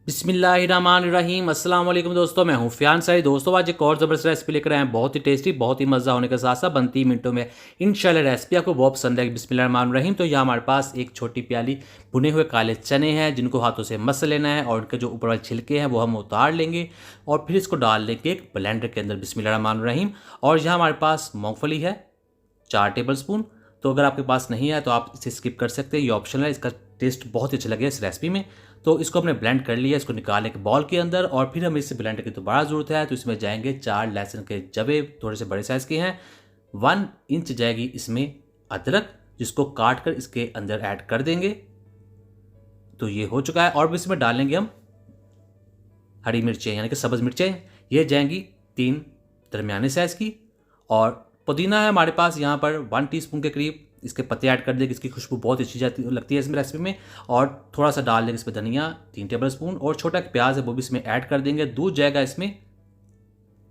बिस्मिल्लाहिर्रहमानिर्रहीम। अस्सलाम वालेकुम दोस्तों, मैं हूं फियाज सारी। दोस्तों आज एक और ज़बरदस्त रेसिपी लेकर आए हैं, बहुत ही टेस्टी, बहुत ही मज़ा होने के साथ साथ बनती ही मिनटों में। इंशाल्लाह रेसिपी आपको बहुत पसंद है। बिस्मिल्लाहिर्रहमानिर्रहीम। तो यहाँ हमारे पास एक छोटी प्याली भुने हुए काले चने हैं, जिनको हाथों से मस लेना है और उनके जो ऊपर वाले छिलके हैं वो हम उतार लेंगे और फिर इसको डाल लेंगे एक ब्लेंडर के अंदर। बिस्मिल्लाहिर्रहमानिर्रहीम। और यहाँ हमारे पास मूँगफली है 4 टेबल स्पून। तो अगर आपके पास नहीं है तो आप इसे स्किप कर सकते हैं, ये ऑप्शनल है। इसका टेस्ट बहुत ही अच्छा लगेगा इस रेसिपी में। तो इसको हमने ब्लेंड कर लिया, इसको निकाल एक बॉल के अंदर और फिर हमें इसे ब्लेंड की दोबारा ज़रूरत है। तो इसमें जाएंगे 4 लहसुन के जवे, थोड़े से बड़े साइज़ के हैं। 1 इंच जाएगी इसमें अदरक, जिसको काट कर इसके अंदर ऐड कर देंगे। तो ये हो चुका है। और भी इसमें डालेंगे हम हरी मिर्चें, यानी कि सब्ज़ मिर्चें। ये जाएंगी 3 दरमियाने साइज़ की। और पुदीना है हमारे पास यहाँ पर 1 टीस्पून के करीब, इसके पत्ते ऐड कर देंगे, इसकी खुशबू बहुत अच्छी जाती लगती है इसमें रेसिपी में। और थोड़ा सा डाल देंगे इसमें धनिया 3 टेबल स्पून। और छोटा एक प्याज है वो भी इसमें ऐड कर देंगे। दूध जाएगा इसमें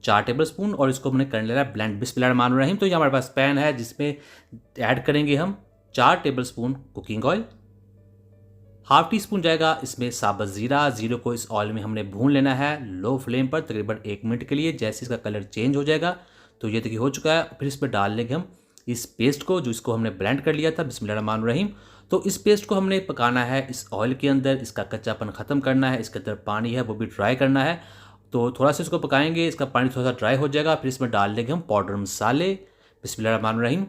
4 टेबल स्पून और इसको हमने कर लेना है ब्लेंड। बिस्मिल्लाहिर्रहमानिर्रहीम। तो ये हमारे पास पैन है जिसमें ऐड करेंगे हम 4 table spoon cooking oil. Half tea spoon जाएगा इसमें साबुत ज़ीरा। ज़ीरो को इस ऑयल में हमने भून लेना है लो फ्लेम पर तकरीबन 1 मिनट के लिए। जैसे इसका कलर चेंज हो जाएगा तो ये देखिए हो चुका है। फिर इसमें डाल लेंगे हम इस पेस्ट को, जो इसको हमने ब्लेंड कर लिया था। बिस्मिल्लाहिर्रहमानिर्रहीम। तो इस पेस्ट को हमने पकाना है इस ऑयल के अंदर, इसका कच्चापन ख़त्म करना है। इसके अंदर पानी है वो भी ड्राई करना है। तो थोड़ा सा इसको पकाएंगे, इसका पानी थोड़ा सा ड्राई हो जाएगा। फिर इसमें डाल लेंगे हम पाउडर मसाले। बिस्मिल्लाहिर्रहमानिर्रहीम।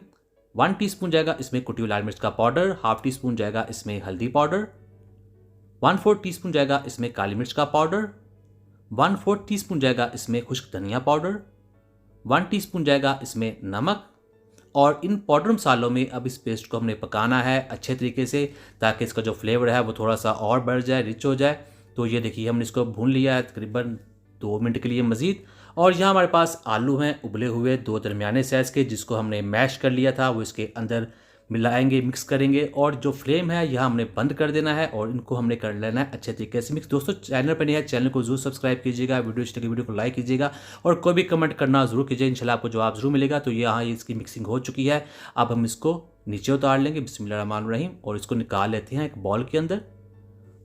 1 टीस्पून जाएगा इसमें कुटी हुई लाल मिर्च का पाउडर। हाफ टी स्पून जाएगा इसमें हल्दी पाउडर। 1/4 टीस्पून जाएगा इसमें काली मिर्च का पाउडर। 1/4 टीस्पून जाएगा इसमें खुश्क धनिया पाउडर। 1 टीस्पून जाएगा इसमें नमक। और इन पाउडर मसालों में अब इस पेस्ट को हमने पकाना है अच्छे तरीके से, ताकि इसका जो फ्लेवर है वो थोड़ा सा और बढ़ जाए, रिच हो जाए। तो ये देखिए हमने इसको भून लिया है तकरीबन 2 मिनट के लिए मज़ीद। और यहाँ हमारे पास आलू हैं उबले हुए 2 दरमियाने साइज़ के, जिसको हमने मैश कर लिया था, वो इसके अंदर मिलाएंगे, मिक्स करेंगे। और जो फ्लेम है यहाँ हमने बंद कर देना है और इनको हमने कर लेना है अच्छे तरीके से मिक्स। दोस्तों चैनल पर नहीं है, चैनल को जरूर सब्सक्राइब कीजिएगा, वीडियो अच्छी लगी वीडियो को लाइक कीजिएगा और कोई भी कमेंट करना जरूर कीजिए, इंशाल्लाह आपको जवाब जरूर मिलेगा। तो यहाँ इसकी मिक्सिंग हो चुकी है। अब हम इसको नीचे उतार लेंगे बिस्मिल्लाहिर्रहमानिर्रहीम और इसको निकाल लेते हैं एक बॉल के अंदर।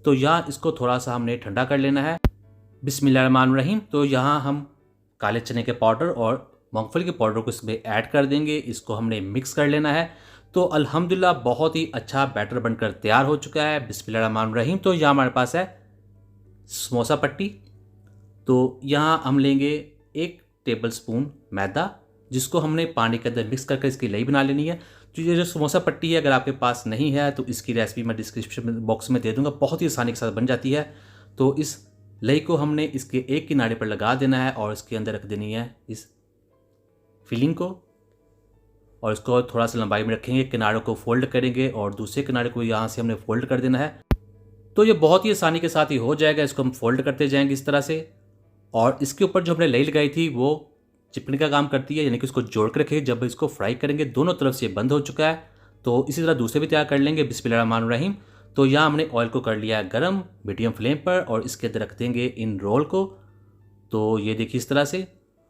तो यहाँ इसको थोड़ा सा हमने ठंडा कर लेना है। बिस्मिल्लाहिर्रहमानिर्रहीम। तो यहाँ हम काले चने के पाउडर और मूंगफली के पाउडर को इसमें ऐड कर देंगे, इसको हमने मिक्स कर लेना है। तो अल्हम्दुलिल्लाह बहुत ही अच्छा बैटर बनकर तैयार हो चुका है। बिस्मिल्लाहिर्रहमानिर्रहीम। तो यहाँ हमारे पास है समोसा पट्टी। तो यहाँ हम लेंगे 1 टेबल स्पून मैदा, जिसको हमने पानी के अंदर मिक्स करके इसकी लई बना लेनी है। तो ये जो समोसा पट्टी है, अगर आपके पास नहीं है तो इसकी रेसिपी मैं डिस्क्रिप्शन बॉक्स में दे दूंगा, बहुत ही आसानी के साथ बन जाती है। तो इस लई को हमने इसके एक किनारे पर लगा देना है और इसके अंदर रख देनी है इस फिलिंग को। और इसको थोड़ा सा लंबाई में रखेंगे, किनारों को फोल्ड करेंगे और दूसरे किनारे को यहाँ से हमने फोल्ड कर देना है। तो ये बहुत ही आसानी के साथ ही हो जाएगा। इसको हम फोल्ड करते जाएंगे इस तरह से। और इसके ऊपर जो हमने लई लगाई थी वो चिपकने का काम करती है, यानी कि इसको जोड़ कर रखेंगे। जब इसको फ्राई करेंगे दोनों तरफ से ये बंद हो चुका है। तो इसी तरह दूसरे भी तैयार कर लेंगे। बिस्मिल्लाहिर्रहमानिर्रहीम। तो यहाँ हमने ऑयल को कर लिया है गर्म मीडियम फ्लेम पर और इसके अंदर रख देंगे इन रोल को। तो ये देखिए इस तरह से।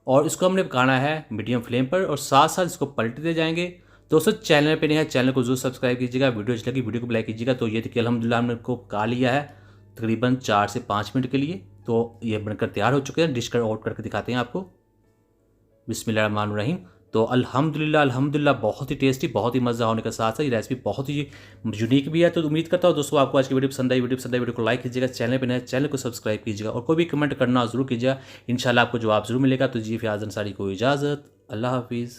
और इसको हमने पकाना है मीडियम फ्लेम पर और साथ साथ इसको पलटते जाएंगे। दोस्तों चैनल पे नहीं है, चैनल को जरूर सब्सक्राइब कीजिएगा, वीडियो अच्छी लगी वीडियो को लाइक कीजिएगा। तो ये देखिए अल्हम्दुलिल्लाह हमने इसको पका लिया है तकरीबन 4 से 5 मिनट के लिए। तो ये बनकर तैयार हो चुके हैं। डिश कर आउट करके दिखाते हैं आपको। बिस्मिल्लाहिर्रहमानिर्रहीम। तो अल्हम्दुलिल्लाह बहुत ही टेस्टी, बहुत ही मज़ा होने के साथ साथ ये रेसिपी बहुत ही यूनिक भी है। तो उम्मीद करता हूँ दोस्तों आपको आज की वीडियो पसंद आई। वीडियो को लाइक कीजिएगा, चैनल पर नए चैनल को सब्सक्राइब कीजिएगा और कोई भी कमेंट करना जरूर कीजिएगा, इंशाल्लाह आपको जवाब जरूर मिलेगा। तो जी फियाज अंसारी को इजाज़त, अल्लाह हाफिज़।